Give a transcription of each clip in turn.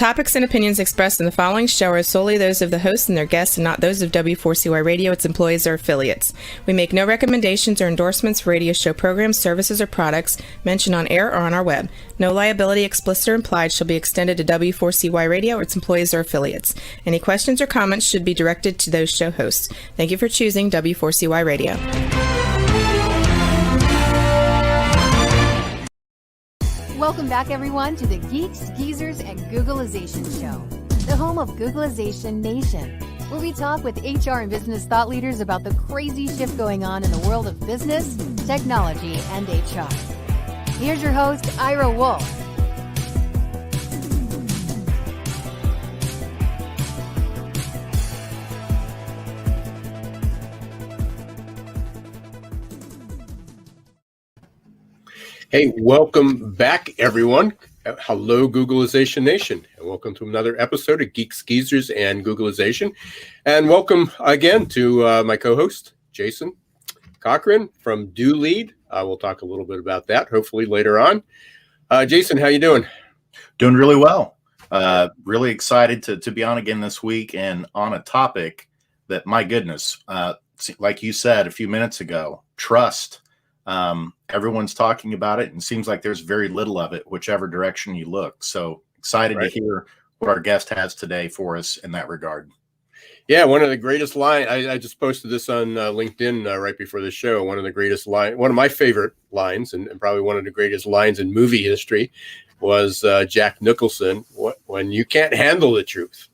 topics and opinions expressed in the following show are solely those of the host and their guests and not those of W4CY Radio, its employees, or affiliates. We make no recommendations or endorsements for radio show programs, services, or products mentioned on air or on our web. No liability, explicit or implied, shall be extended to W4CY Radio or its employees or affiliates. Any questions or comments should be directed to those show hosts. Thank you for choosing W4CY Radio. Welcome back, everyone, to the Geeks, Geezers, and Googlization Show, the home of Googlization Nation, where we talk with HR and business thought leaders about the crazy shift going on in the world of business, technology, and HR. Here's your host, Ira Wolf. Hey, welcome back, everyone. Hello, Googlization Nation, and welcome to another episode of Geeks, Geezers, and Googlization. And welcome again to my co-host, Jason Cochran from Do Lead. We'll talk a little bit about that, hopefully, later on. Jason, how you doing? Doing really well. Really excited to be on again this week and on a topic that, my goodness, like you said a few minutes ago, trust. Everyone's talking about it and seems like there's very little of it, whichever direction you look. So excited to hear what our guest has today for us in that regard. Yeah, one of the greatest lines, I just posted this on LinkedIn right before the show. One of the greatest lines, one of my favorite lines, and probably one of the greatest lines in movie history was Jack Nicholson, when you can't handle the truth.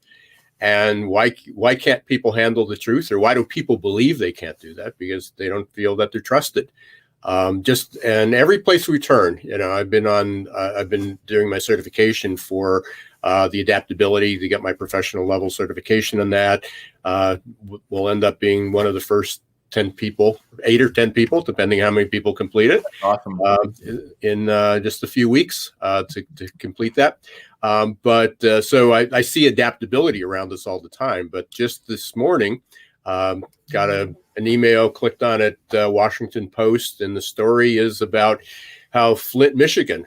And why can't people handle the truth, or why do people believe they can't do that? Because they don't feel that they're trusted. And every place we turn, I've been doing my certification for the adaptability to get my professional level certification on that. We'll end up being one of the first 10 people, 8 or 10 people, depending how many people complete it. Awesome. In just a few weeks to complete that. So I see adaptability around us all the time. But just this morning, got an email, clicked on it, Washington Post, and the story is about how Flint, Michigan,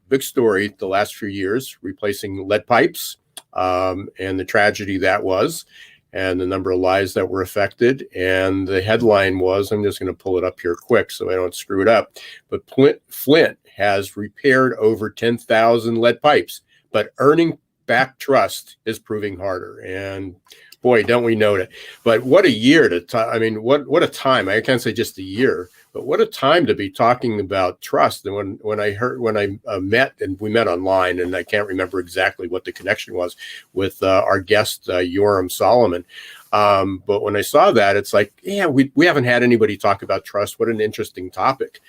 big story the last few years, replacing lead pipes, and the tragedy that was, and the number of lives that were affected. And the headline was, I'm just going to pull it up here quick so I don't screw it up, but Flint has repaired over 10,000 lead pipes, but earning back trust is proving harder. And boy, don't we know that. But what a year what a time. I can't say just a year, but what a time to be talking about trust. And when I met, and we met online, and I can't remember exactly what the connection was with our guest, Yoram Solomon. But when I saw that, it's like, yeah, we haven't had anybody talk about trust. What an interesting topic.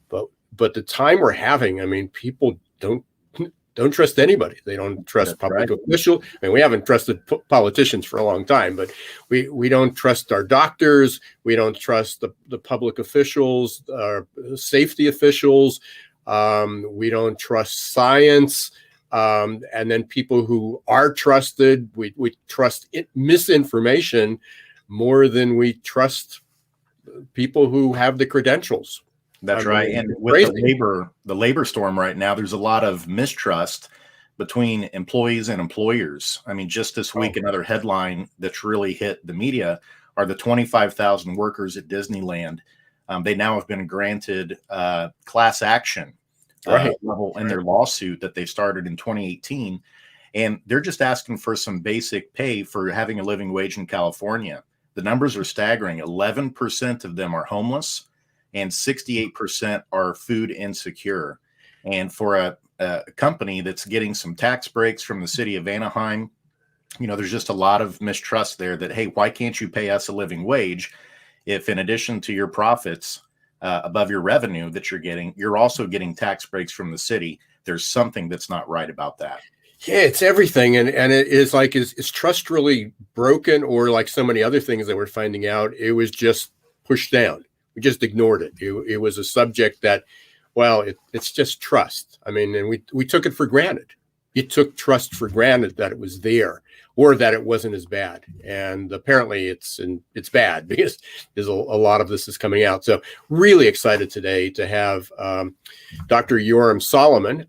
But the time we're having, people don't trust anybody. They don't trust public officials. We haven't trusted politicians for a long time, but we don't trust our doctors. We don't trust the public officials, our safety officials. We don't trust science. And then people who are trusted, we trust misinformation more than we trust people who have the credentials. That's right. And with the labor storm right now, there's a lot of mistrust between employees and employers. Just this week, another headline that's really hit the media are the 25,000 workers at Disneyland. They now have been granted class action level in their lawsuit that they started in 2018. And they're just asking for some basic pay for having a living wage in California. The numbers are staggering. 11% of them are homeless, and 68% are food insecure. And for a company that's getting some tax breaks from the city of Anaheim, there's just a lot of mistrust there that, hey, why can't you pay us a living wage if in addition to your profits above your revenue that you're getting, you're also getting tax breaks from the city? There's something that's not right about that. Yeah, it's everything. And it is like, is trust really broken, or like so many other things that we're finding out, it was just pushed down? We just ignored it. It was a subject that, well, it's just trust. And we took it for granted. you took trust for granted that it was there or that it wasn't as bad. And apparently it's bad because there's a lot of this is coming out. So really excited today to have Dr. Yoram Solomon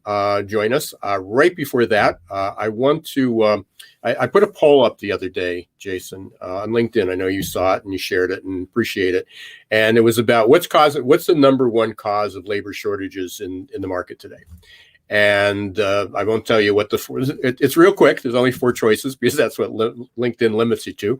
join us. Right before that, I want to, I put a poll up the other day, Jason, on LinkedIn. I know you saw it and you shared it and appreciate it. And it was about what's the number one cause of labor shortages in the market today. And I won't tell you what it's real quick. There's only 4 choices because that's what LinkedIn limits you to.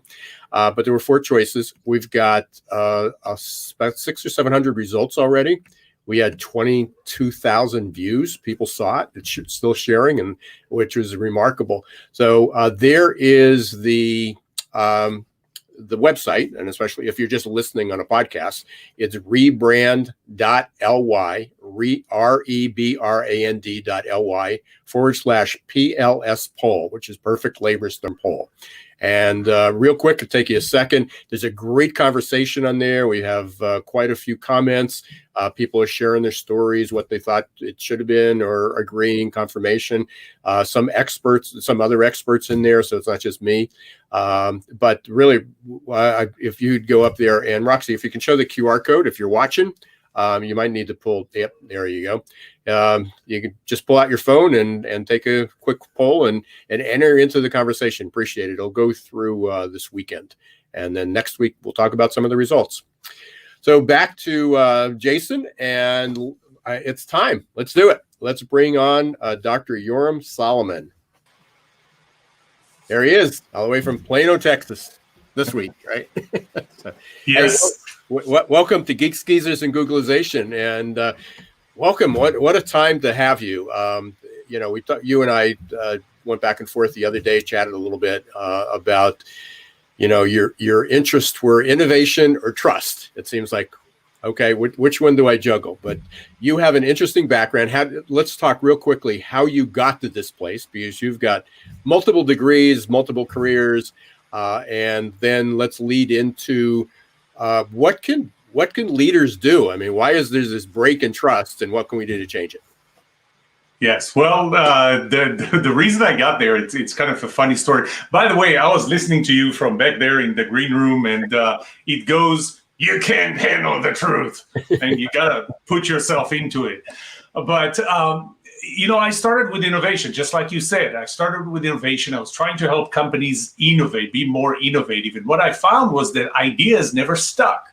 But there were 4 choices. We've got about 600 or 700 results already. We had 22,000 views. People saw it. It's still sharing, and which was remarkable. So there is the website, and especially if you're just listening on a podcast, it's rebrand.ly, rebrand.ly/PLS poll, which is perfect labor storm poll. And real quick, it'll take you a second. There's a great conversation on there. We have quite a few comments. People are sharing their stories, what they thought it should have been, or agreeing, confirmation. Some other experts in there, so it's not just me. But really, if you'd go up there, and Roxy, if you can show the QR code, if you're watching, you might need to pull. Yep, there you go. You can just pull out your phone and take a quick poll and enter into the conversation. Appreciate it. It'll go through this weekend, and then next week we'll talk about some of the results. So back to Jason, and it's time. Let's do it. Let's bring on Dr. Yoram Solomon. There he is, all the way from Plano, Texas, this week, right? So, yes. Hey, welcome to Geeks Geezers and Googlization, and welcome. What a time to have you. You and I went back and forth the other day, chatted a little bit about your interests were innovation or trust. It seems like, okay, which one do I juggle? But you have an interesting background. Let's talk real quickly how you got to this place, because you've got multiple degrees, multiple careers, and then let's lead into what can leaders do? I mean, why is there this break in trust, and what can we do to change it? Yes. Well, the reason I got there, it's kind of a funny story. By the way, I was listening to you from back there in the green room, and it goes, "You can't handle the truth," and you gotta put yourself into it. But I started with innovation, just like you said. I started with innovation. I was trying to help companies innovate, be more innovative, and what I found was that ideas never stuck.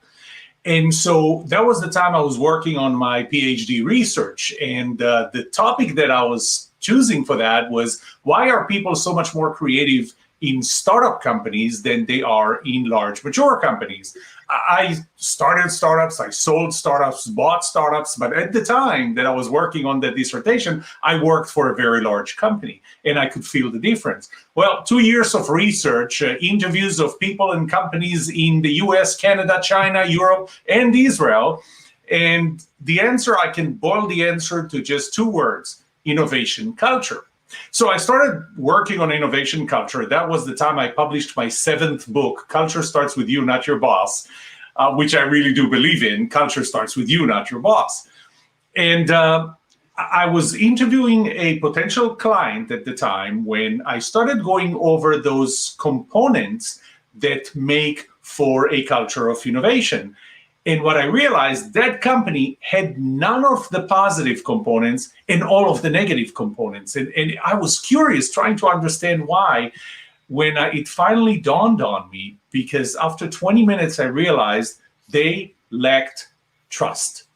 And so that was the time I was working on my PhD research. And the topic that I was choosing for that was, why are people so much more creative in startup companies than they are in large, mature companies? I started startups, I sold startups, bought startups, but at the time that I was working on the dissertation, I worked for a very large company, and I could feel the difference. Well, 2 years of research, interviews of people and companies in the US, Canada, China, Europe, and Israel, and I can boil the answer to just 2 words: innovation culture. So I started working on innovation culture. That was the time I published my 7th book, Culture Starts With You, Not Your Boss, which I really do believe in. Culture starts with you, not your boss. And I was interviewing a potential client at the time when I started going over those components that make for a culture of innovation. And what I realized, that company had none of the positive components and all of the negative components. And I was curious, trying to understand why, when it finally dawned on me, because after 20 minutes, I realized they lacked trust.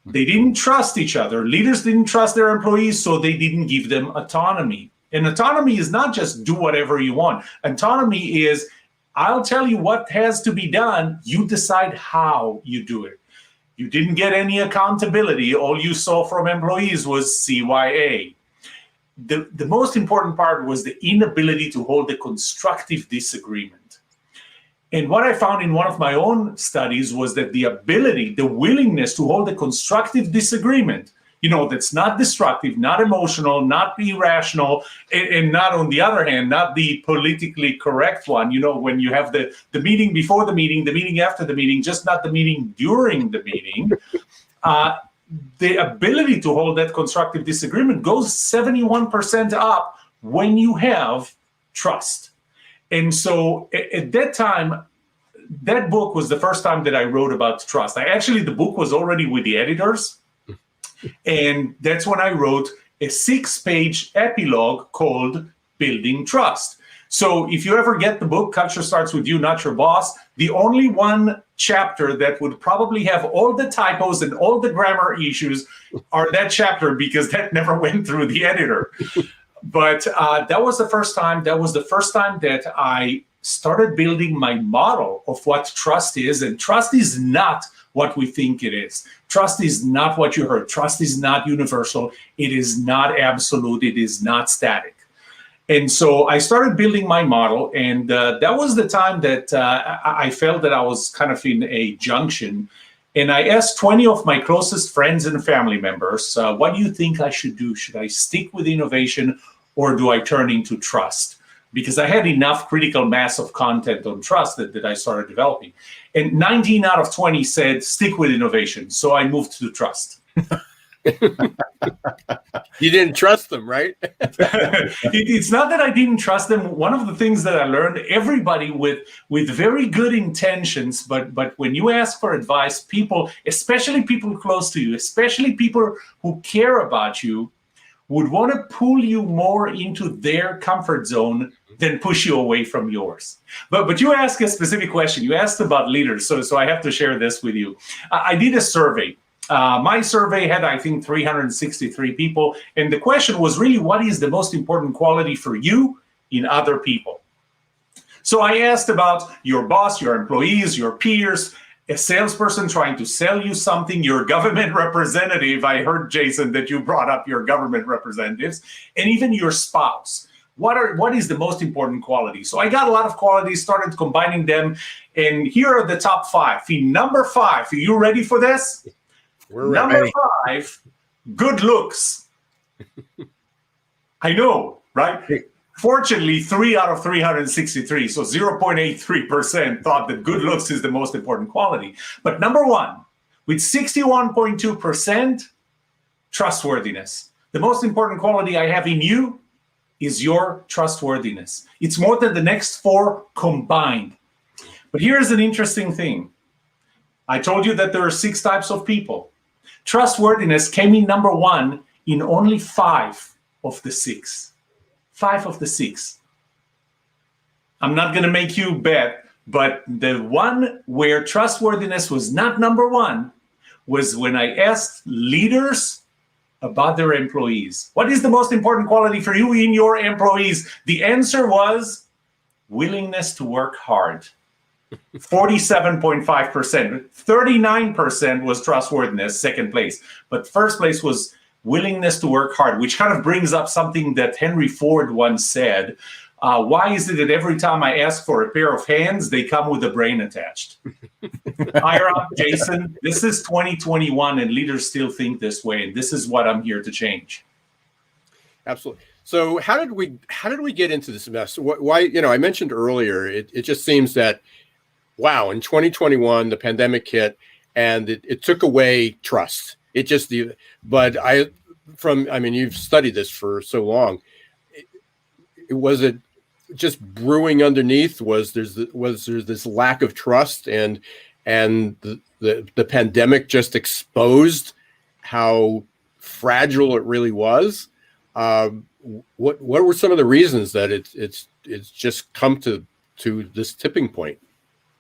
They didn't trust each other. Leaders didn't trust their employees, so they didn't give them autonomy. And autonomy is not just do whatever you want. Autonomy is, I'll tell you what has to be done. You decide how you do it. You didn't get any accountability. All you saw from employees was CYA. The most important part was the inability to hold a constructive disagreement. And what I found in one of my own studies was that the ability, the willingness to hold a constructive disagreement, that's not destructive, not emotional, not irrational, and not, on the other hand, not the politically correct one. When you have the meeting before the meeting after the meeting, just not the meeting during the meeting. the ability to hold that constructive disagreement goes 71% up when you have trust. And so at that time, that book was the first time that I wrote about trust. The book was already with the editors. And that's when I wrote a 6-page epilogue called Building Trust. So if you ever get the book, Culture Starts With You, Not Your Boss, the only one chapter that would probably have all the typos and all the grammar issues are that chapter, because that never went through the editor. But that was the first time. That was the first time that I started building my model of what trust is. And trust is not what we think it is. Trust is not what you heard. Trust is not universal. It is not absolute. It is not static. And so I started building my model, and that was the time that I felt that I was kind of in a junction. And I asked 20 of my closest friends and family members, what do you think I should do? Should I stick with innovation, or do I turn into trust? Because I had enough critical mass of content on trust that I started developing. And 19 out of 20 said, stick with innovation. So I moved to trust. You didn't trust them, right? It's not that I didn't trust them. One of the things that I learned, everybody with very good intentions, but when you ask for advice, people, especially people close to you, especially people who care about you, would want to pull you more into their comfort zone than push you away from yours. But you asked a specific question. You asked about leaders, so I have to share this with you. I did a survey. My survey had, I think, 363 people. And the question was really, what is the most important quality for you in other people? So I asked about your boss, your employees, your peers, a salesperson trying to sell you something, your government representative. I heard, Jason, that you brought up your government representatives, and even your spouse. What is the most important quality? So I got a lot of qualities, started combining them, and here are the top 5. Number 5, are you ready for this? We're ready. Number 5, good looks. I know, right? Fortunately, 3 out of 363, so 0.83% thought that good looks is the most important quality. But number 1, with 61.2%, trustworthiness. The most important quality I have in you is your trustworthiness. It's more than the next 4 combined. But here's an interesting thing. I told you that there are 6 types of people. Trustworthiness came in number 1 in only 5 of the 6. 5 of the 6. I'm not going to make you bet, but the one where trustworthiness was not number 1 was when I asked leaders about their employees. What is the most important quality for you in your employees? The answer was willingness to work hard. 47.5%. 39% was trustworthiness, second place. But first place was willingness to work hard, which kind of brings up something that Henry Ford once said. Why is it that every time I ask for a pair of hands, they come with a brain attached? Ira, Jason, this is 2021 and leaders still think this way, and this is what I'm here to change. Absolutely. So how did we get into this mess? Why, I mentioned earlier, it just seems that, wow, in 2021, the pandemic hit and it took away trust. You've studied this for so long. Was it just brewing underneath? Was there this lack of trust, and the pandemic just exposed how fragile it really was? What were some of the reasons that it's just come to this tipping point?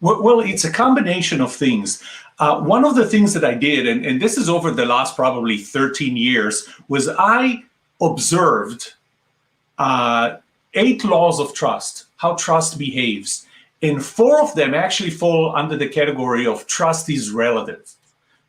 Well, it's a combination of things. One of the things that I did, and this is over the last probably 13 years, was I observed 8 laws of trust, how trust behaves. And 4 of them actually fall under the category of trust is relative.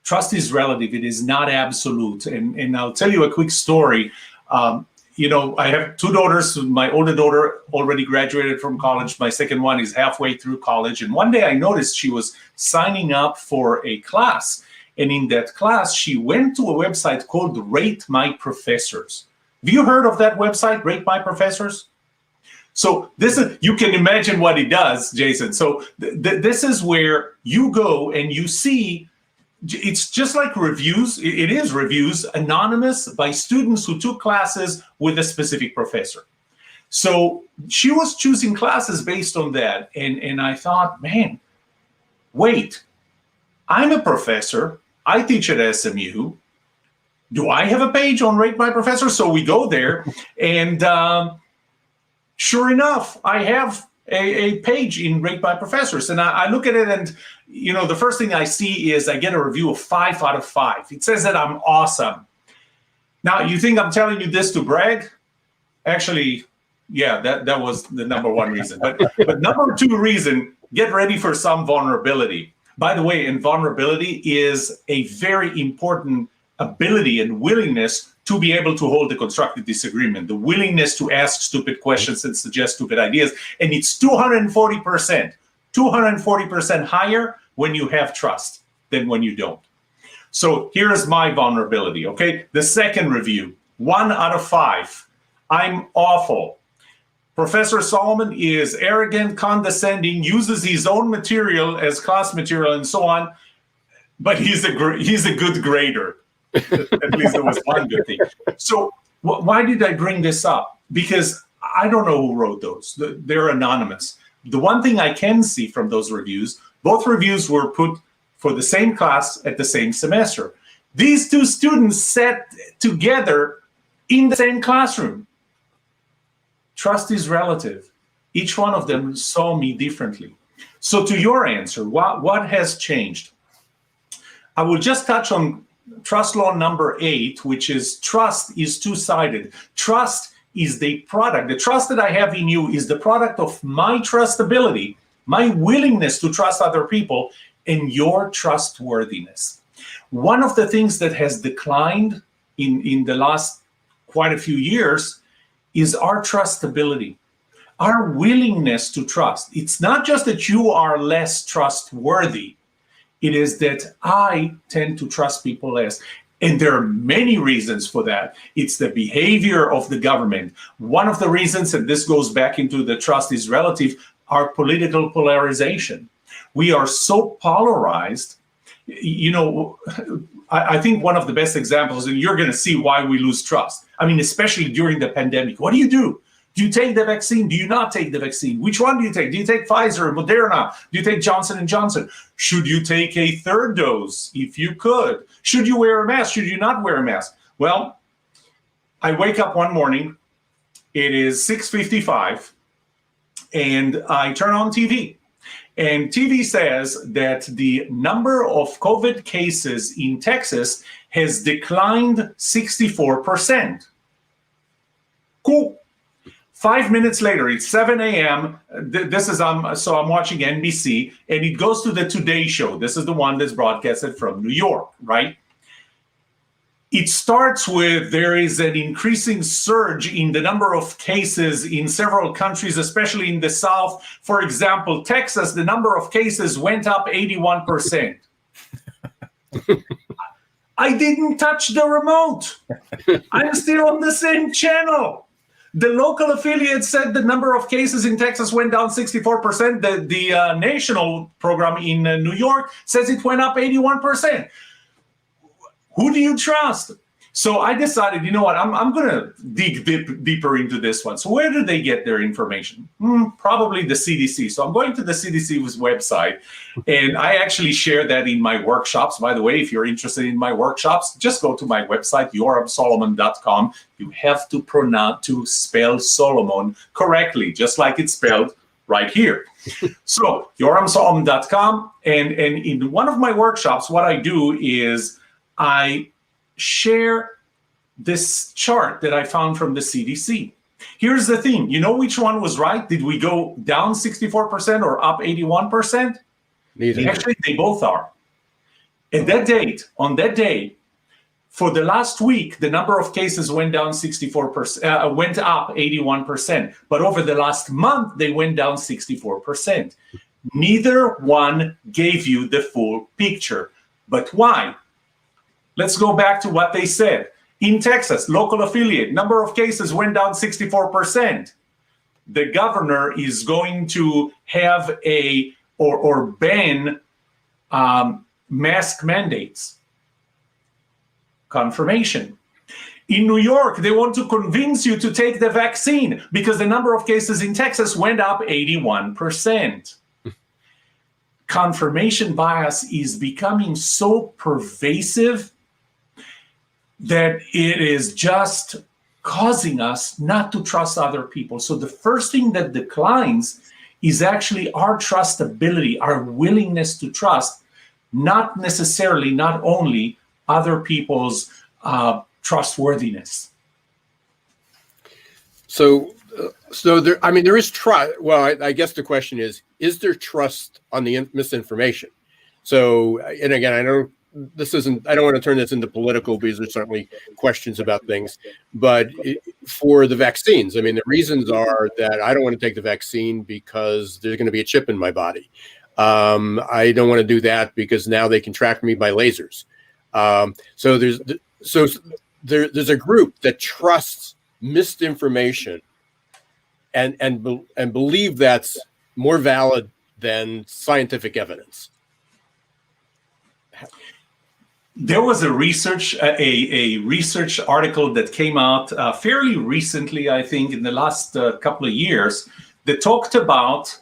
Trust is relative. It is not absolute. And I'll tell you a quick story. I have 2 daughters. My older daughter already graduated from college. My second one is halfway through college. And one day I noticed she was signing up for a class. And in that class, she went to a website called Rate My Professors. Have you heard of that website, Rate My Professors? So you can imagine what it does, Jason. So this is where you go and you see it's just like reviews. It is reviews, anonymous by students who took classes with a specific professor. So she was choosing classes based on that. And I thought, man, wait, I'm a professor. I teach at SMU. Do I have a page on Rate My Professor? So we go there, and sure enough, I have a page in Rate My Professors. And I look at it, and the first thing I see is I get a review of 5 out of 5. It says that I'm awesome. Now, you think I'm telling you this to brag? Actually, yeah, that was the number one reason. But number two reason, get ready for some vulnerability. By the way, and vulnerability is a very important ability and willingness to be able to hold a constructive disagreement, the willingness to ask stupid questions and suggest stupid ideas. And it's 240% higher when you have trust than when you don't. So here's my vulnerability, okay? The second review, 1 out of 5. I'm awful. Professor Solomon is arrogant, condescending, uses his own material as class material and so on, but he's a good grader. At least there was one good thing. So why did I bring this up? Because I don't know who wrote those. They're anonymous. The one thing I can see from those reviews, both reviews were put for the same class at the same semester. These two students sat together in the same classroom. Trust is relative. Each one of them saw me differently. So to your answer, what has changed? I will just touch on trust law number 8, which is trust is two-sided. Trust is the product. The trust that I have in you is the product of my trustability, my willingness to trust other people, and your trustworthiness. One of the things that has declined in the last quite a few years is our trustability, our willingness to trust. It's not just that you are less trustworthy. It is that I tend to trust people less. And there are many reasons for that. It's the behavior of the government. One of the reasons, and this goes back into the trust is relative, our political polarization. We are so polarized. I think one of the best examples, and you're going to see why we lose trust. I mean, especially during the pandemic. What do? Do you take the vaccine? Do you not take the vaccine? Which one do you take? Do you take Pfizer, Moderna? Do you take Johnson & Johnson? Should you take a third dose if you could? Should you wear a mask? Should you not wear a mask? Well, I wake up one morning. It is 6:55, and I turn on TV. And TV says that the number of COVID cases in Texas has declined 64%. Cool. 5 minutes later, it's 7 a.m. So I'm watching NBC, and it goes to the Today Show. This is the one that's broadcasted from New York, right? It starts with there is an increasing surge in the number of cases in several countries, especially in the South. For example, Texas, the number of cases went up 81%. I didn't touch the remote. I'm still on the same channel. The local affiliate said the number of cases in Texas went down 64%. The national program in New York says it went up 81%. Who do you trust? So I decided, you know what, I'm going to dig deeper into this one. So where do they get their information? Probably the CDC. So I'm going to the CDC's website, and I actually share that in my workshops. By the way, if you're interested in my workshops, just go to my website, yoramsolomon.com. You have to spell Solomon correctly, just like it's spelled right here. So yoramsolomon.com, and in one of my workshops, what I do is I share this chart that I found from the CDC. Here's the thing. You know which one was right? Did we go down 64% or up 81%? Neither. Actually, they both are. On that day, for the last week, the number of cases went down 64%, went up 81%. But over the last month, they went down 64%. Neither one gave you the full picture. But why? Let's go back to what they said. In Texas, local affiliate, number of cases went down 64%. The governor is going to have ban mask mandates. Confirmation. In New York, they want to convince you to take the vaccine because the number of cases in Texas went up 81%. Confirmation bias is becoming so pervasive that it is just causing us not to trust other people. So the first thing that declines is actually our trustability, our willingness to trust, not necessarily, not only other people's trustworthiness. So there, I mean, there is trust. Well, I guess the question is there trust on the misinformation? So, and again, I don't want to turn this into political because there's certainly questions about things, but for the vaccines, I mean, the reasons are that I don't want to take the vaccine because there's going to be a chip in my body. I don't want to do that because now they can track me by lasers. So there's a group that trusts misinformation and believe that's more valid than scientific evidence. There was a research article that came out fairly recently, I think, in the last couple of years, that talked about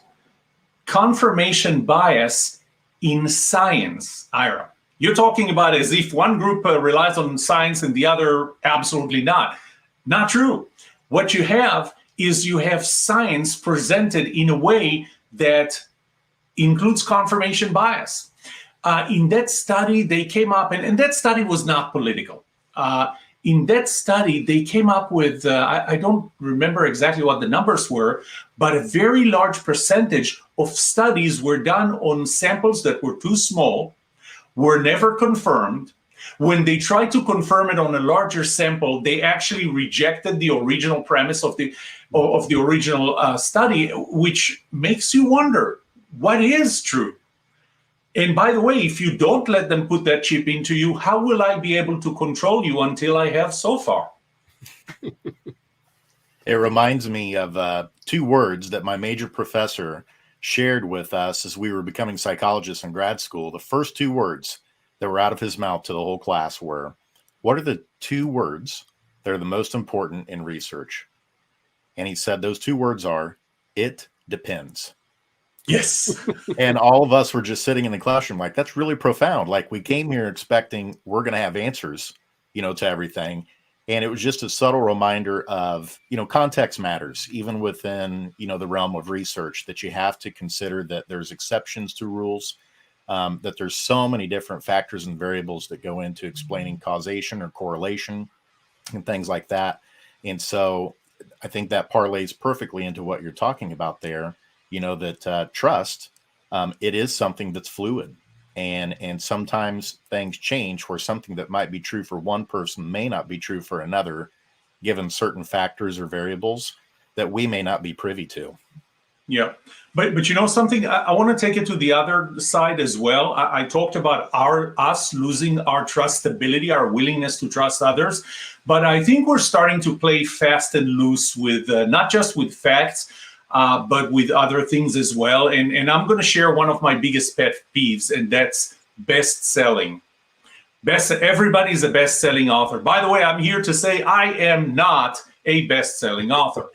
confirmation bias in science, Ira. You're talking about as if one group relies on science and the other absolutely not. Not true. What you have is you have science presented in a way that includes confirmation bias. In that study, they came up, and that study was not political. In that study, they came up with, I don't remember exactly what the numbers were, but a very large percentage of studies were done on samples that were too small, were never confirmed. When they tried to confirm it on a larger sample, they actually rejected the original premise of the original study, which makes you wonder, what is true? And by the way, if you don't let them put that chip into you, how will I be able to control you until I have so far? It reminds me of 2 words that my major professor shared with us as we were becoming psychologists in grad school. The first 2 words that were out of his mouth to the whole class were, what are the 2 words that are the most important in research? And he said those 2 words are, it depends. Yes. And all of us were just sitting in the classroom like, that's really profound. Like, we came here expecting we're going to have answers, to everything. And it was just a subtle reminder of, context matters, even within, the realm of research, that you have to consider that there's exceptions to rules, that there's so many different factors and variables that go into explaining causation or correlation and things like that. And so I think that parlays perfectly into what you're talking about there, that trust, it is something that's fluid. And sometimes things change where something that might be true for one person may not be true for another, given certain factors or variables that we may not be privy to. Yeah. But something, I want to take it to the other side as well. I talked about us losing our trustability, our willingness to trust others. But I think we're starting to play fast and loose with not just with facts, but with other things as well. And I'm going to share one of my biggest pet peeves, and that's best-selling. Everybody's a best-selling author. By the way, I'm here to say I am not a best-selling author.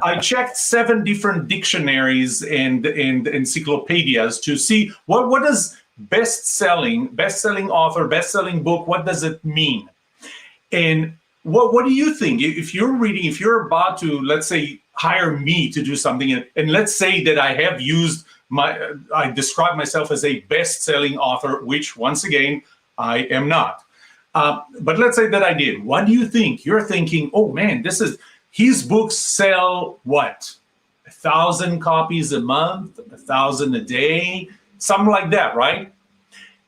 I checked 7 different dictionaries and encyclopedias to see what does best-selling author, best-selling book, what does it mean? And what do you think? If you're about to, let's say, hire me to do something, and let's say that I have used I describe myself as a best-selling author, which once again, I am not. But let's say that I did. What do you think? You're thinking, oh man, his books sell what? 1,000 copies a month, 1,000 a day, something like that, right?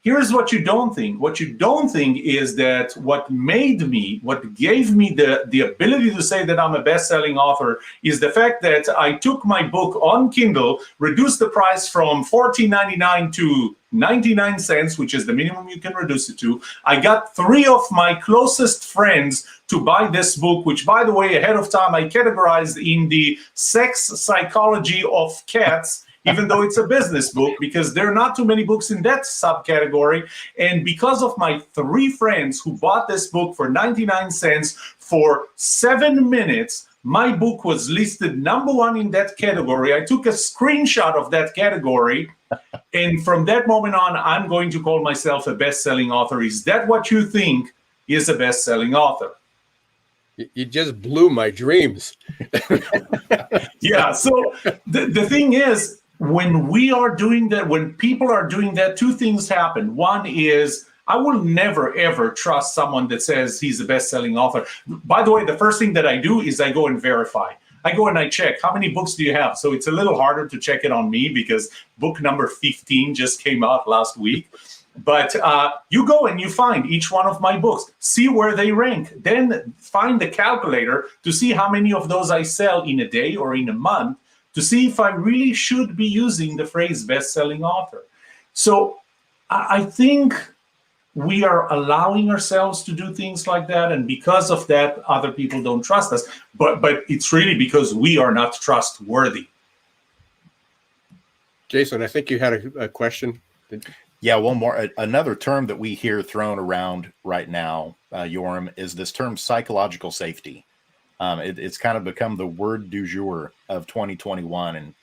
Here's what you don't think. What you don't think is that what gave me the ability to say that I'm a best-selling author is the fact that I took my book on Kindle, reduced the price from $14.99 to 99 cents, which is the minimum you can reduce it to. I got 3 of my closest friends to buy this book, which, by the way, ahead of time, I categorized in the sex psychology of cats. even though it's a business book, because there are not too many books in that subcategory. And because of my 3 friends who bought this book for 99 cents for 7 minutes, my book was listed number 1 in that category. I took a screenshot of that category. And from that moment on, I'm going to call myself a best-selling author. Is that what you think is a best-selling author? You just blew my dreams. Yeah. So the thing is, when we are doing that, when people are doing that, 2 things happen. One is, I will never, ever trust someone that says he's a best-selling author. By the way, the first thing that I do is I go and verify. I go and I check, how many books do you have? So it's a little harder to check it on me because book number 15 just came out last week. But you go and you find each one of my books, see where they rank, then find the calculator to see how many of those I sell in a day or in a month, to see if I really should be using the phrase best-selling author. So I think we are allowing ourselves to do things like that, and because of that, other people don't trust us. But it's really because we are not trustworthy. Jason, I think you had a question. Yeah, one more. Another term that we hear thrown around right now, Yoram, is this term psychological safety. It's kind of become the word du jour of 2021, and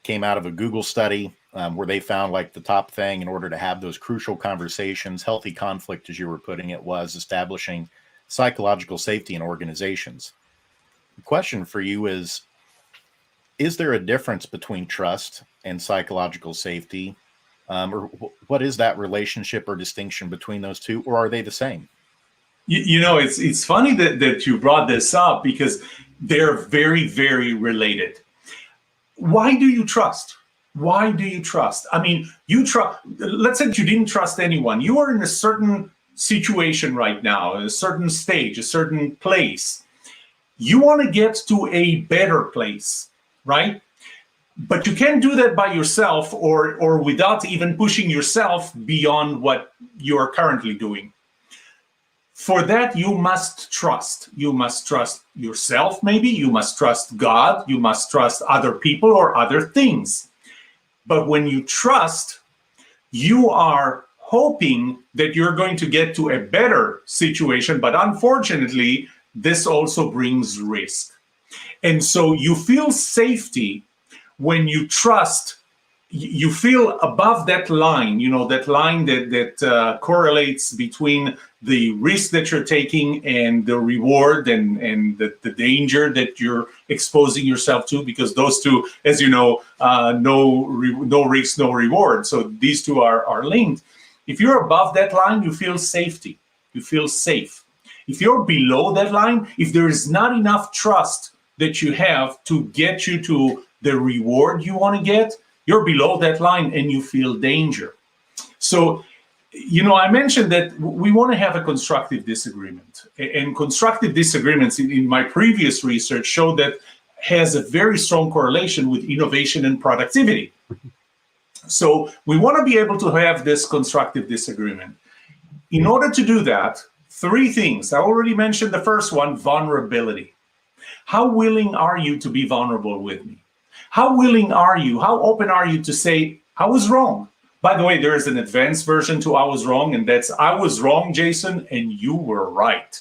came out of a Google study where they found like the top thing in order to have those crucial conversations, healthy conflict, as you were putting it, was establishing psychological safety in organizations. The question for you is there a difference between trust and psychological safety? Or what is that relationship or distinction between those two, or are they the same? You know, it's funny that you brought this up, because they're very, very related. Why do you trust? Why do you trust? I mean, you trust. Let's say that you didn't trust anyone. You are in a certain situation right now, a certain stage, a certain place. You want to get to a better place, right? But you can't do that by yourself or without even pushing yourself beyond what you are currently doing. For that, you must trust. You must trust yourself, maybe. You must trust God. You must trust other people or other things. But when you trust, you are hoping that you're going to get to a better situation. But unfortunately, this also brings risk. And so you feel safety when you trust. You feel above that line, that line that correlates between the risk that you're taking and the reward and the danger that you're exposing yourself to, because those two, as you know, no risk, no reward. So these two are linked. If you're above that line, you feel safety. You feel safe. If you're below that line, if there is not enough trust that you have to get you to the reward you want to get, you're below that line and you feel danger. So, I mentioned that we want to have a constructive disagreement. And constructive disagreements in my previous research showed that has a very strong correlation with innovation and productivity. So we want to be able to have this constructive disagreement. In order to do that, 3 things. I already mentioned the first one, vulnerability. How willing are you to be vulnerable with me? How willing are you? How open are you to say, I was wrong? By the way, there is an advanced version to I was wrong, and that's I was wrong, Jason, and you were right.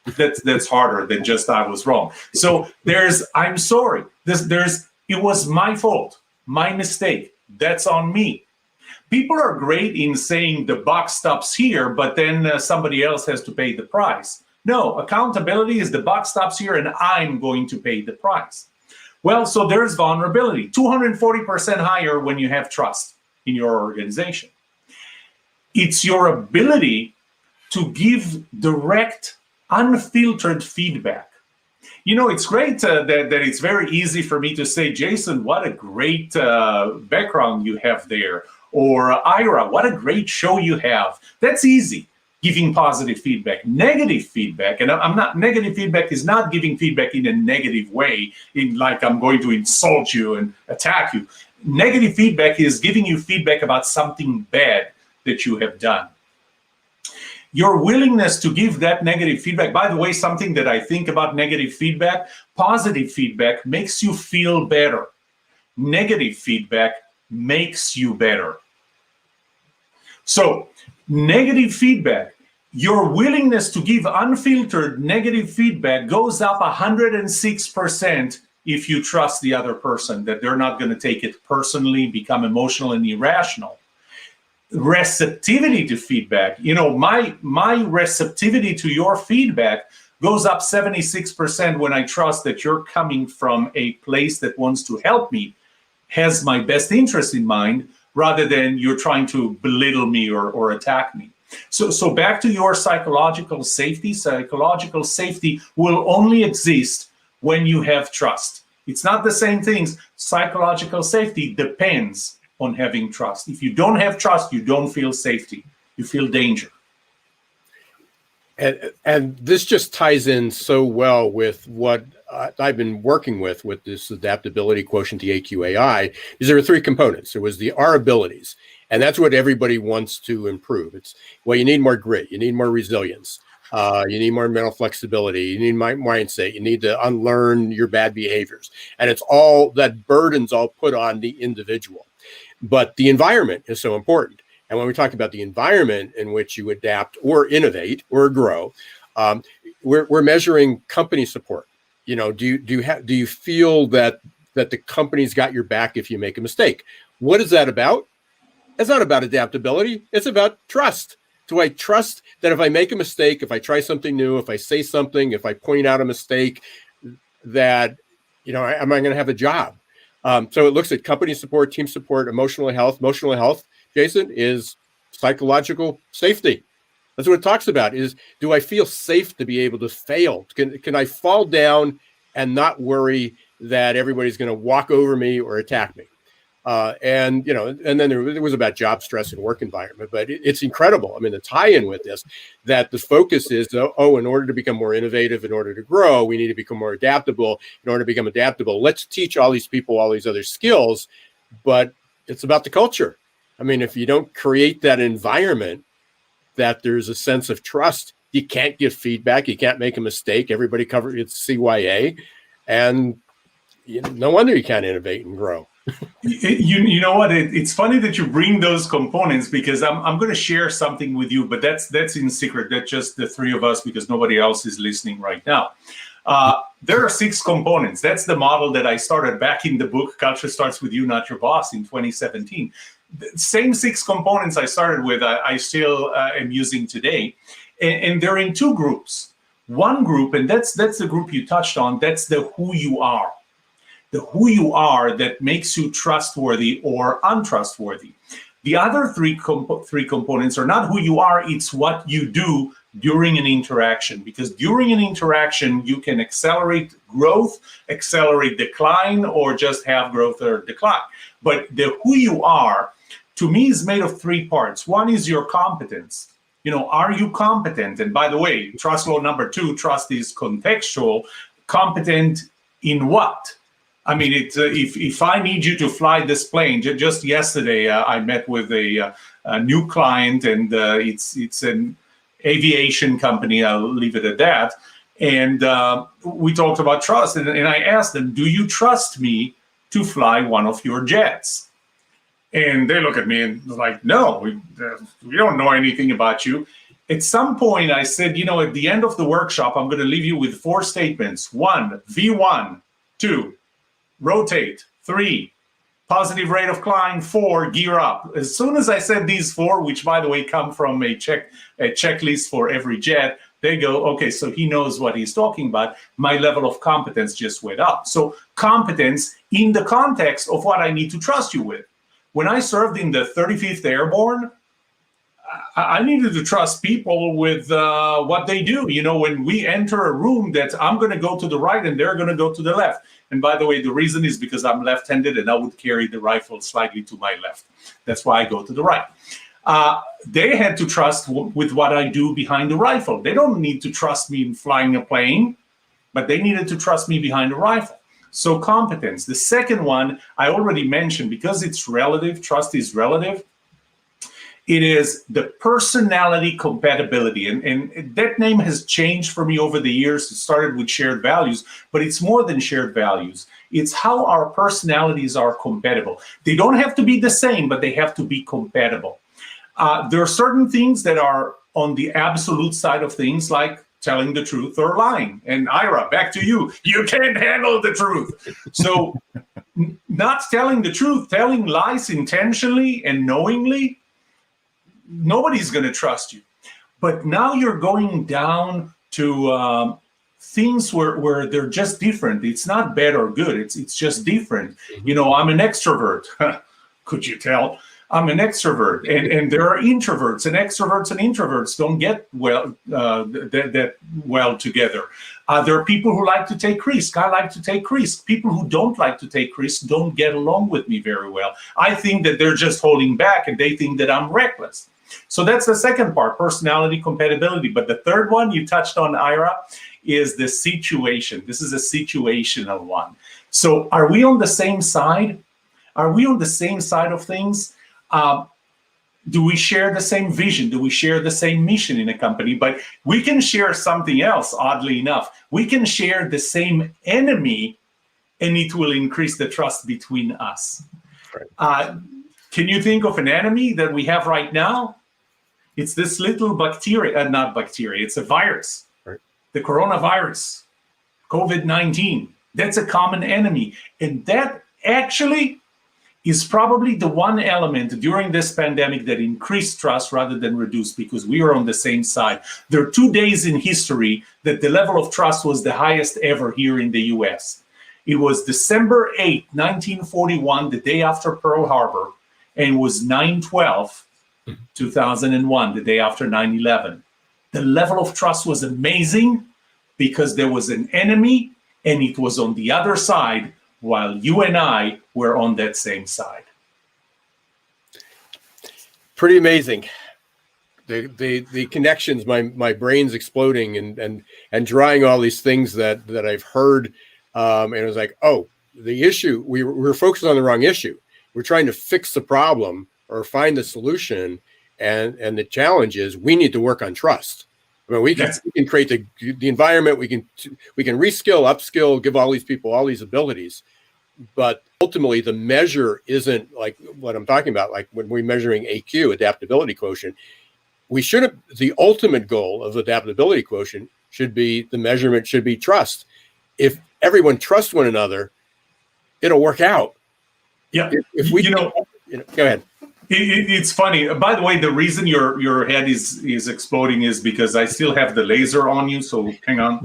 That's harder than just I was wrong. So there's I'm sorry. There's it was my fault, my mistake. That's on me. People are great in saying the buck stops here, but then somebody else has to pay the price. No, accountability is the buck stops here, and I'm going to pay the price. Well, so there's vulnerability, 240% higher when you have trust in your organization. It's your ability to give direct, unfiltered feedback. It's great that it's very easy for me to say, Jason, what a great background you have there. Or Ira, what a great show you have. That's easy. Giving positive feedback. Negative feedback, and negative feedback is not giving feedback in a negative way, in like I'm going to insult you and attack you. Negative feedback is giving you feedback about something bad that you have done. Your willingness to give that negative feedback, by the way, something that I think about negative feedback, positive feedback makes you feel better. Negative feedback makes you better. So, negative feedback, your willingness to give unfiltered negative feedback goes up 106% if you trust the other person, that they're not going to take it personally, become emotional and irrational. Receptivity to feedback, my receptivity to your feedback goes up 76% when I trust that you're coming from a place that wants to help me, has my best interest in mind, rather than you're trying to belittle me or attack me. So back to your psychological safety. Psychological safety will only exist when you have trust. It's not the same things. Psychological safety depends on having trust. If you don't have trust, you don't feel safety. You feel danger. And this just ties in so well with what I've been working with this adaptability quotient, the AQAI, is there are three components. There was our abilities, and that's what everybody wants to improve. You need more grit, you need more resilience, you need more mental flexibility, you need mindset, you need to unlearn your bad behaviors. And it's all that burden's all put on the individual. But the environment is so important. And when we talk about the environment in which you adapt or innovate or grow, we're measuring company support. Do you feel that the company's got your back if you make a mistake? What is that about? It's not about adaptability. It's about trust. Do I trust that if I make a mistake, if I try something new, if I say something, if I point out a mistake, that am I going to have a job? So it looks at company support, team support, emotional health. Emotional health, Jason, is psychological safety. That's what it talks about, is do I feel safe to be able to fail? Can I fall down and not worry that everybody's going to walk over me or attack me? And then there was about job stress and work environment, but it's incredible. I mean, the tie-in with this, that the focus is, in order to become more innovative, in order to grow, we need to become more adaptable. In order to become adaptable, let's teach all these people all these other skills, but it's about the culture. I mean, if you don't create that environment that there's a sense of trust, you can't give feedback, you can't make a mistake. Everybody covers it's CYA, and no wonder you can't innovate and grow. You know what? It's funny that you bring those components, because I'm going to share something with you, but that's in secret. That's just the three of us, because nobody else is listening right now. There are 6 components. That's the model that I started back in the book, Culture Starts With You, Not Your Boss, in 2017. The same 6 components I started with, I still am using today. And they're in 2 groups. One group, and that's the group you touched on, that's the who you are. The who you are that makes you trustworthy or untrustworthy. The other three components are not who you are, it's what you do during an interaction. Because during an interaction, you can accelerate growth, accelerate decline, or just have growth or decline. But the who you are, to me, is made of 3 parts. One is your competence. Are you competent? And by the way, trust law number 2, trust is contextual. Competent in what? I mean, if I need you to fly this plane, just yesterday I met with a new client, and it's an aviation company. I'll leave it at that. And we talked about trust, and I asked them, "Do you trust me to fly one of your jets?" And they look at me and like, "No, we don't know anything about you." At some point, I said, at the end of the workshop, I'm going to leave you with 4 statements. 1, V1. 2, rotate. 3, positive rate of climb. 4, gear up. As soon as I said these 4, which by the way come from a checklist for every jet, they go, okay, so he knows what he's talking about. My level of competence just went up. So competence in the context of what I need to trust you with. When I served in the 35th Airborne, I needed to trust people with what they do. When we enter a room, that I'm going to go to the right and they're going to go to the left. And by the way, the reason is because I'm left-handed and I would carry the rifle slightly to my left. That's why I go to the right. They had to trust with what I do behind the rifle. They don't need to trust me in flying a plane, but they needed to trust me behind the rifle. So competence. The second one I already mentioned, because it's relative, trust is relative. It is the personality compatibility. And that name has changed for me over the years. It started with shared values, but it's more than shared values. It's how our personalities are compatible. They don't have to be the same, but they have to be compatible. There are certain things that are on the absolute side of things, like telling the truth or lying. And Ira, back to you. You can't handle the truth. So not telling the truth, telling lies intentionally and knowingly, nobody's going to trust you. But now you're going down to things where they're just different. It's not bad or good. It's just different. You know, I'm an extrovert. Could you tell? I'm an extrovert, and there are introverts, and extroverts and introverts don't get well that well together. There are people who like to take risks. I like to take risks. People who don't like to take risks don't get along with me very well. I think that they're just holding back, and they think that I'm reckless. So that's the second part, personality compatibility. But the third one you touched on, Ira, is the situation. This is a situational one. So are we on the same side? Are we on the same side of things? Do we share the same vision? Do we share the same mission in a company? But we can share something else, oddly enough. We can share the same enemy, and it will increase the trust between us. Right. Can you think of an enemy that we have right now? It's this little bacteria, not bacteria, it's a virus. Right. The coronavirus, COVID-19. That's a common enemy. And that actually is probably the one element during this pandemic that increased trust rather than reduced, because we are on the same side. There are 2 days in history that the level of trust was the highest ever here in the US. It was December 8, 1941, the day after Pearl Harbor, and it was 9/12, 2001, the day after 9/11. The level of trust was amazing because there was an enemy and it was on the other side, while you and I were on that same side. Pretty amazing. The connections, my brain's exploding and drawing all these things that I've heard. And it was like, oh, the issue, we're focused on the wrong issue. We're trying to fix the problem or find the solution. And the challenge is we need to work on trust. I mean, we can create the environment. We can reskill, upskill, give all these people all these abilities. But ultimately, the measure isn't like what I'm talking about. Like when we're measuring AQ, adaptability quotient, the ultimate goal of adaptability quotient should be, the measurement should be trust. If everyone trusts one another, it'll work out. Yeah. If we, go ahead. It's funny. By the way, the reason your head is exploding is because I still have the laser on you. So hang on.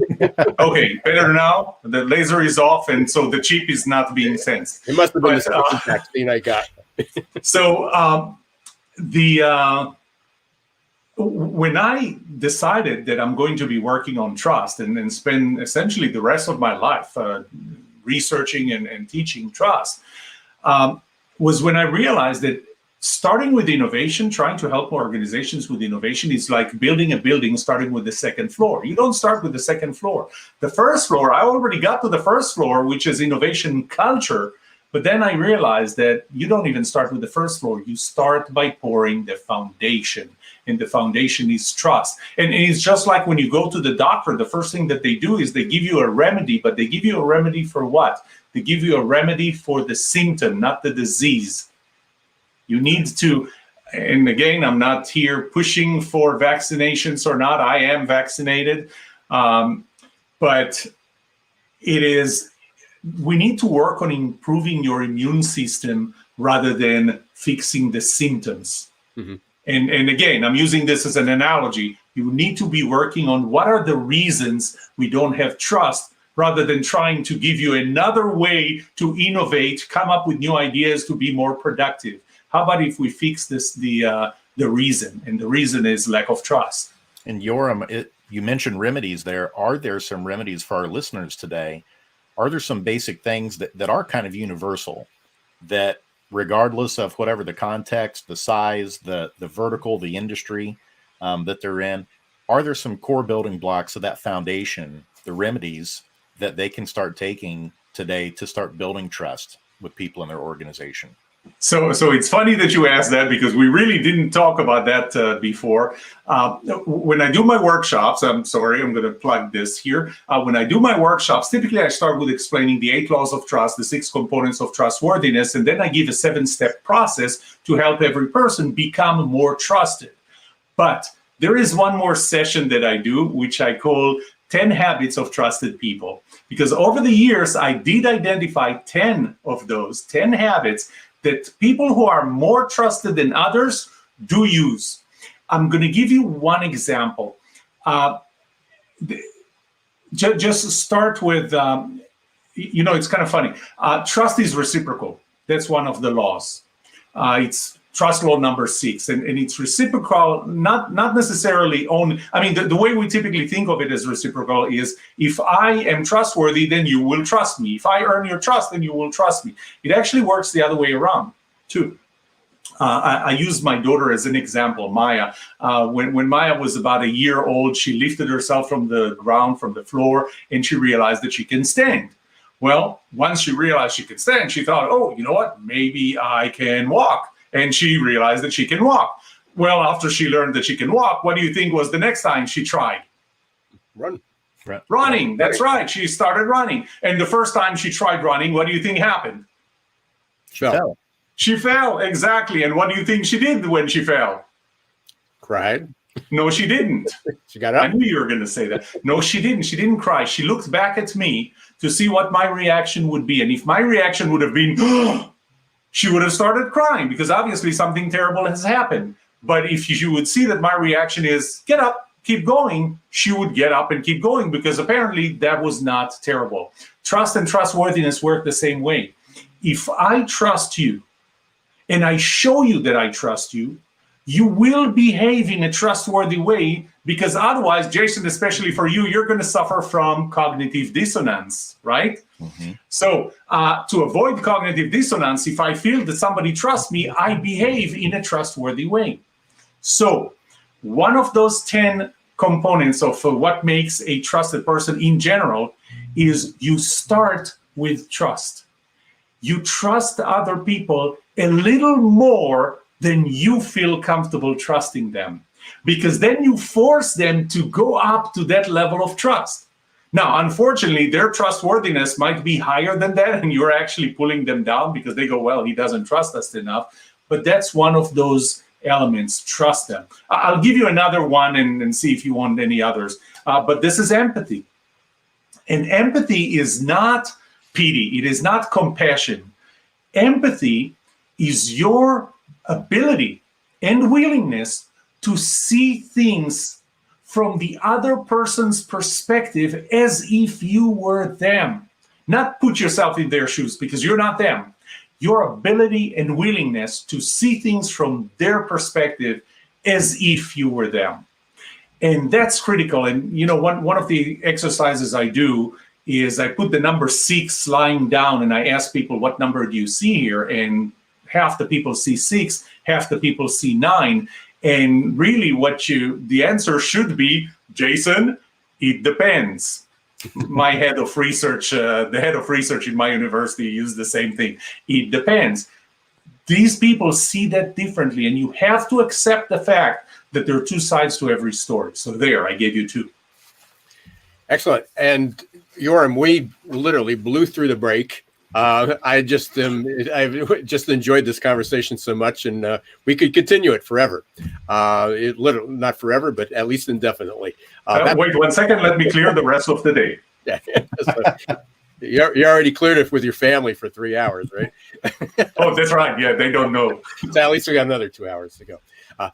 Okay, better now. The laser is off, and so the chip is not being sensed. It must have been the vaccine I got. So when I decided that I'm going to be working on trust and spend essentially the rest of my life researching and teaching trust, was when I realized that starting with innovation, trying to help organizations with innovation is like building a building starting with the second floor. You don't start with the second floor. The first floor, I already got to the first floor, which is innovation culture. But then I realized that you don't even start with the first floor. You start by pouring the foundation. And the foundation is trust. And it's just like when you go to the doctor, the first thing that they do is they give you a remedy, but they give you a remedy for what? They give you a remedy for the symptom, not the disease. You need to, and again, I'm not here pushing for vaccinations or not. I am vaccinated. But we need to work on improving your immune system rather than fixing the symptoms. Mm-hmm. And again, I'm using this as an analogy. You need to be working on what are the reasons we don't have trust, rather than trying to give you another way to innovate, come up with new ideas to be more productive. How about if we fix the reason? And the reason is lack of trust. And Yoram, you mentioned remedies there. Are there some remedies for our listeners today? Are there some basic things that are kind of universal, that regardless of whatever the context, the size, the vertical, the industry that they're in, are there some core building blocks of that foundation, the remedies that they can start taking today to start building trust with people in their organization? So it's funny that you asked that, because we really didn't talk about that before. When I do my workshops, I'm sorry, I'm going to plug this here. When I do my workshops, typically I start with explaining the 8 laws of trust, the 6 components of trustworthiness, and then I give a 7-step process to help every person become more trusted. But there is one more session that I do, which I call 10 habits of trusted people. Because over the years, I did identify 10 of those 10 habits that people who are more trusted than others do use. I'm going to give you one example. Just start with, it's kind of funny. Trust is reciprocal. That's one of the laws. It's trust law number 6, and it's reciprocal, not necessarily only, the way we typically think of it as reciprocal is, if I am trustworthy, then you will trust me. If I earn your trust, then you will trust me. It actually works the other way around, too. I use my daughter as an example, Maya. When Maya was about a year old, she lifted herself from the ground, from the floor, and she realized that she can stand. Well, once she realized she could stand, she thought, oh, you know what, maybe I can walk. And she realized that she can walk. Well, after she learned that she can walk, what do you think was the next time she tried? Running. That's right. She started running. And the first time she tried running, what do you think happened? Fell. She fell, exactly. And what do you think she did when she fell? Cried. No, she didn't. She got up. I knew you were going to say that. No, she didn't. She didn't cry. She looked back at me to see what my reaction would be. And if my reaction would have been, she would have started crying, because obviously something terrible has happened. But if you would see that my reaction is, get up, keep going, she would get up and keep going, because apparently that was not terrible. Trust and trustworthiness work the same way. If I trust you and I show you that I trust you, you will behave in a trustworthy way, because otherwise, Jason, especially for you, you're going to suffer from cognitive dissonance, right? Mm-hmm. So to avoid cognitive dissonance, if I feel that somebody trusts me, I behave in a trustworthy way. So one of those 10 components of what makes a trusted person in general is you start with trust. You trust other people a little more than you feel comfortable trusting them, because then you force them to go up to that level of trust. Now, unfortunately, their trustworthiness might be higher than that, and you're actually pulling them down because they go, well, he doesn't trust us enough. But that's one of those elements, trust them. I'll give you another one and see if you want any others. But this is empathy. And empathy is not pity. It is not compassion. Empathy is your ability and willingness to see things from the other person's perspective as if you were them. Not put yourself in their shoes, because you're not them. Your ability and willingness to see things from their perspective as if you were them. And that's critical. And one of the exercises I do is I put the number 6 lying down, and I ask people, what number do you see here? And half the people see 6, half the people see 9. And really the answer should be, Jason, it depends. My head of research, the head of research in my university used the same thing. It depends. These people see that differently, and you have to accept the fact that there are 2 sides to every story. So there, I gave you 2. Excellent. And Yoram, we literally blew through the break. I've just enjoyed this conversation so much, and we could continue it forever. It literally, not forever, but at least indefinitely. Wait 1 second. Let me clear the rest of the day. Yeah. So, you already cleared it with your family for 3 hours, right? Oh, that's right. Yeah, they don't know. So at least we got another 2 hours to go.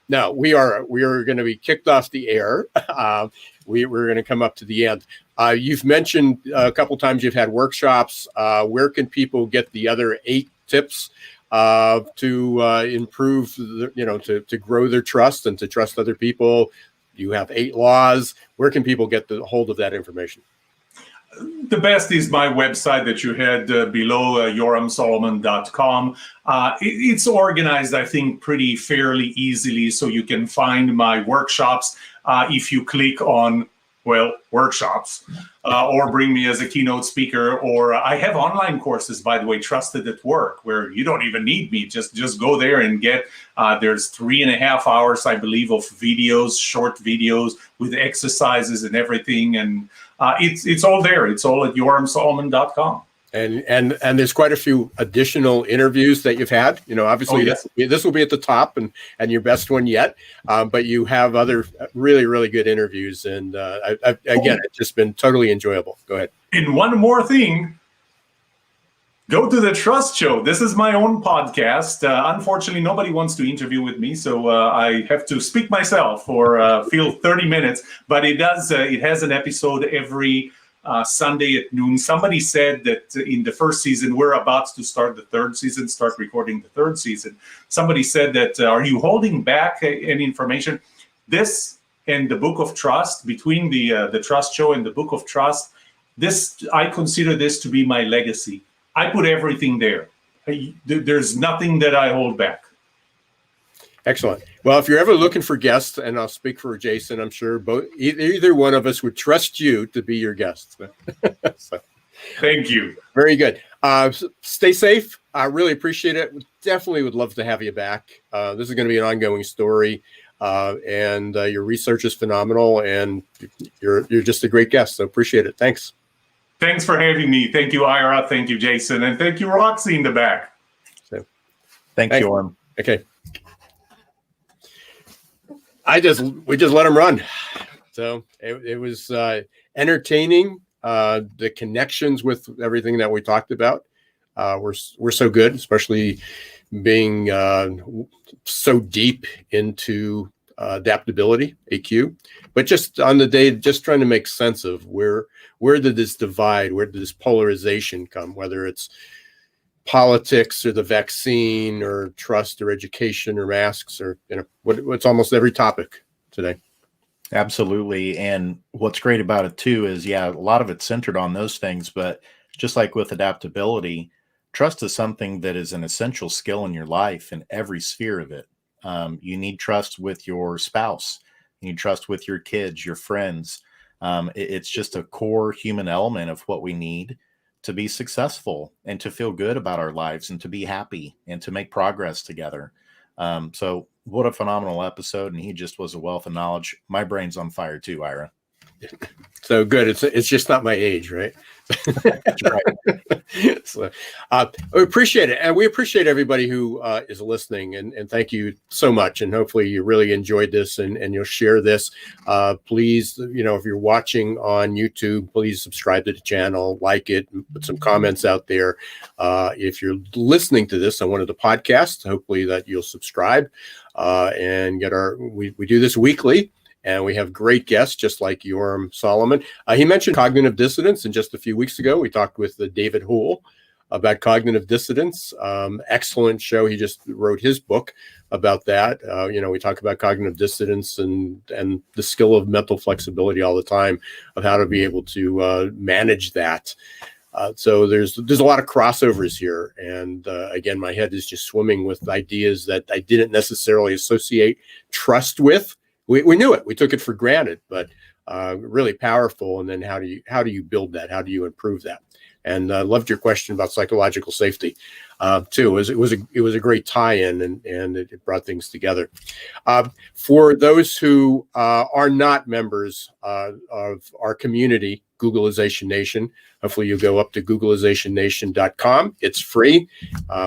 No, we are going to be kicked off the air. We're going to come up to the end. You've mentioned a couple times you've had workshops. Where can people get the other 8 tips to improve, to grow their trust and to trust other people? You have 8 laws. Where can people get the hold of that information? The best is my website that you had below, yoramsolomon.com. It's organized, I think, pretty fairly easily, so you can find my workshops if you click on well, workshops, or bring me as a keynote speaker. Or I have online courses, by the way, Trusted at Work, where you don't even need me. Just go there and get, there's 3.5 hours, I believe, of videos, short videos with exercises and everything. And it's all there. It's all at yoramsolomon.com. And there's quite a few additional interviews that you've had. Obviously, this will be at the top and your best one yet. But you have other really, really good interviews. And again, it's just been totally enjoyable. Go ahead. And one more thing. Go to the Trust Show. This is my own podcast. Unfortunately, nobody wants to interview with me, so I have to speak myself or fill 30 minutes. But it has an episode every Sunday at noon. Somebody said that in the first season, we're about to start the third season, start recording the third season. Somebody said that, are you holding back any information? This and the Book of Trust, between the Trust Show and the Book of Trust, I consider this to be my legacy. I put everything there. There's nothing that I hold back. Excellent. Well, if you're ever looking for guests, and I'll speak for Jason, I'm sure either one of us would trust you to be your guest. So, thank you. Very good. Stay safe. I really appreciate it. Definitely would love to have you back. This is going to be an ongoing story, and your research is phenomenal, and you're just a great guest. So appreciate it. Thanks. Thanks for having me. Thank you, Ira. Thank you, Jason, and thank you, Roxy, in the back. So, thanks, Yoram. Okay. We just let them run. So it was entertaining. The connections with everything that we talked about were so good, especially being so deep into adaptability, AQ. But just on the day, just trying to make sense of where did this divide, where did this polarization come, whether it's politics or the vaccine or trust or education or masks or what's almost every topic today. Absolutely. And what's great about it too is, a lot of it's centered on those things, but just like with adaptability, trust is something that is an essential skill in your life in every sphere of it. You need trust with your spouse, you need trust with your kids, your friends. It's just a core human element of what we need to be successful and to feel good about our lives and to be happy and to make progress together. So what a phenomenal episode. And he just was a wealth of knowledge. My brain's on fire too, Ira. So good. It's just not my age, right? That's right. So, we appreciate it. And we appreciate everybody who is listening. And thank you so much. And hopefully you really enjoyed this and you'll share this. Please, if you're watching on YouTube, please subscribe to the channel, like it, put some comments out there. If you're listening to this on one of the podcasts, hopefully that you'll subscribe and get we do this weekly. And we have great guests, just like Yoram Solomon. He mentioned cognitive dissonance, and just a few weeks ago, we talked with David Houle about cognitive dissonance. Excellent show. He just wrote his book about that. We talk about cognitive dissonance and the skill of mental flexibility all the time, of how to be able to manage that. So there's a lot of crossovers here. And again, my head is just swimming with ideas that I didn't necessarily associate trust with. We knew it. We took it for granted, but really powerful. And then how do you build that? How do you improve that? And I loved your question about psychological safety too. It was a great tie-in, and it brought things together. For those who are not members of our community, Googlization Nation, hopefully you'll go up to googlizationnation.com. It's free.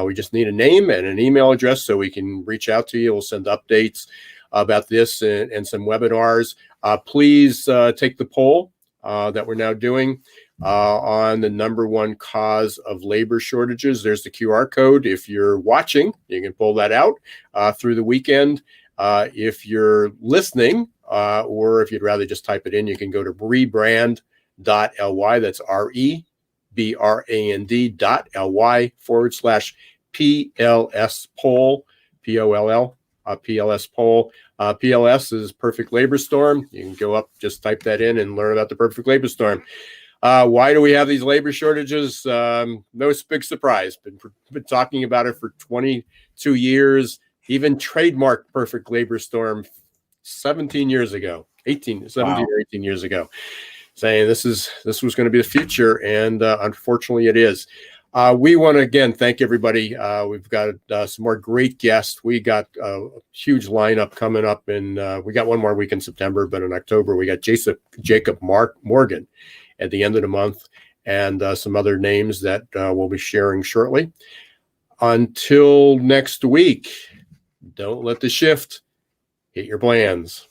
We just need a name and an email address so we can reach out to you. We'll send updates about this and some webinars. Please take the poll that we're now doing on the number one cause of labor shortages. There's the QR code. If you're watching, you can pull that out through the weekend. If you're listening, or if you'd rather just type it in, you can go to rebrand.ly. That's rebrand.ly/PLS poll, POLL. PLS poll. PLS is Perfect Labor Storm. You can go up, just type that in and learn about the Perfect Labor Storm. Why do we have these labor shortages? No big surprise. Been talking about it for 22 years. Even trademarked Perfect Labor Storm 17 years ago. 17 Wow. or 18 years ago, saying this was going to be the future, and unfortunately it is. We want to again thank everybody. We've got some more great guests. We got a huge lineup coming up, and we got one more week in September, but in October we got Jacob Morgan at the end of the month, and some other names that we'll be sharing shortly. Until next week, don't let the shift hit your plans.